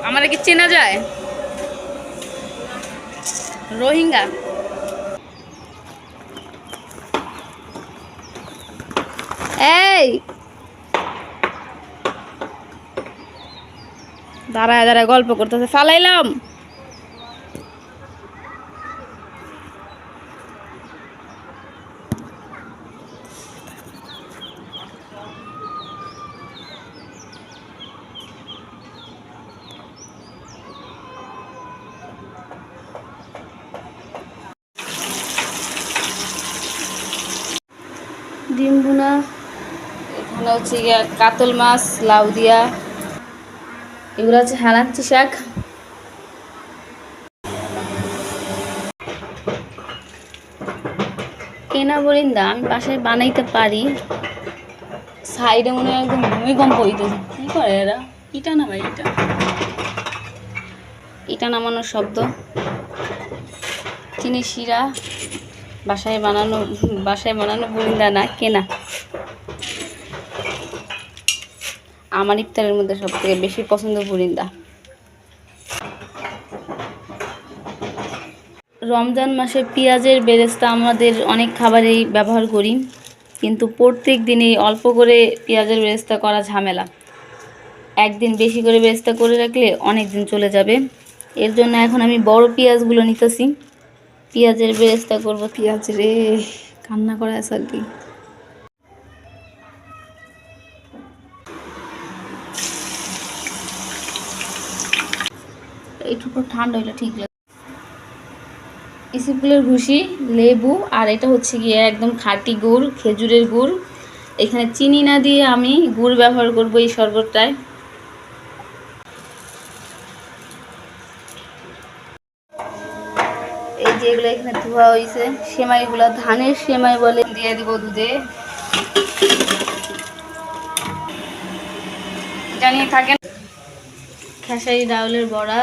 আমার কি চেনা যায়? রোহিঙ্গা। এই দাঁড়ায় দাঁড়ায় গল্প করতেছে, ফালাইলাম। ডিম ভুনা, এখানে হচ্ছে গিয়া কাতল মাছ লাউ দিয়া, এগুলো হচ্ছে হালাঞ্চি শাক। কেনা বরিন্দা আমি বাসায় বানাইতে পারি। সাইডে মনে হয় একদম ভূমিকম্প হইতেছে। কি করে এরা? ইটা নামাই, ইটা নামানোর শব্দ। চিনি শিরা, বাসায় বানানো বরিন্দা না, কেনা। আমার ইফতারের মধ্যে সব থেকে বেশি পছন্দ বরিন্দা। রমজান মাসে পেঁয়াজের বেরেস্তা আমাদের অনেক খাবারেই ব্যবহার করি, কিন্তু প্রত্যেক দিনই অল্প করে পেঁয়াজের বেরেস্তা করা ঝামেলা। একদিন বেশি করে বেরেস্তা করে রাখলে অনেক দিন চলে যাবে। এর জন্য এখন আমি বড় পেঁয়াজগুলো নিতেছি, পেঁয়াজের বেরেস্তা করব। পেঁয়াজ রে, কান্না করা আছে আর কি। একটু ঠান্ডা হইলে ঠিক লাগে। ইসবগুলের ভুসি, লেবু, আর এটা হচ্ছে গিয়ে একদম খাঁটি গুড়, খেজুরের গুড়। এখানে চিনি না দিয়ে আমি গুড় ব্যবহার করব এই শরবতটায়। এই যে এগুলো এখানে ধোয়া হয়েছে, সেমাইগুলো ধানের সেমাই বলে, দিয়ে দিব দুধে। জানিয়ে থাকেন। খেসারি ডাউলের বড়া,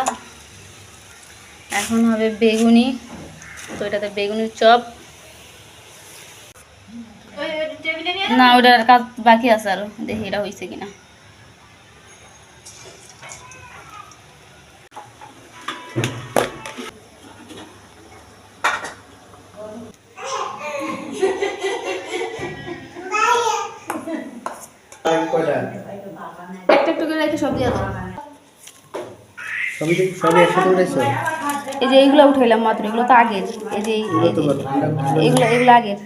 এখন হবে বেগুনি, তো এটাতে বেগুনির চপ। না, ওটার কাজ বাকি আছে আরো, দেখি এটা হয়েছে কিনা। একটা একটু করে রেখে সব দিয়ে দাও। এই যে এইগুলো উঠাইলাম মাত্র, এগুলো তো আগের। এই যে এগুলো আগের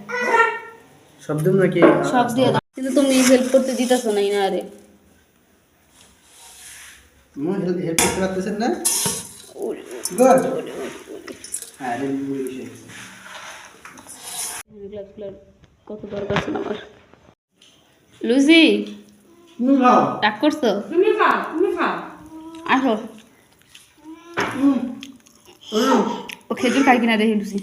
সব দিন নাকি? সব দিয়ে দাও, কিন্তু তুমি হেল্প করতে দিতেছো না। না রে, হেল্প করতে পারতেছেন না। গুড। আরে কত দরকার ছিল আমার। লুসি, তুমি খাও। রাগ করছো? তুমি খাও, তুমি খাও। আসো। ও খেজুর খাই কিনা দেখি লুসি।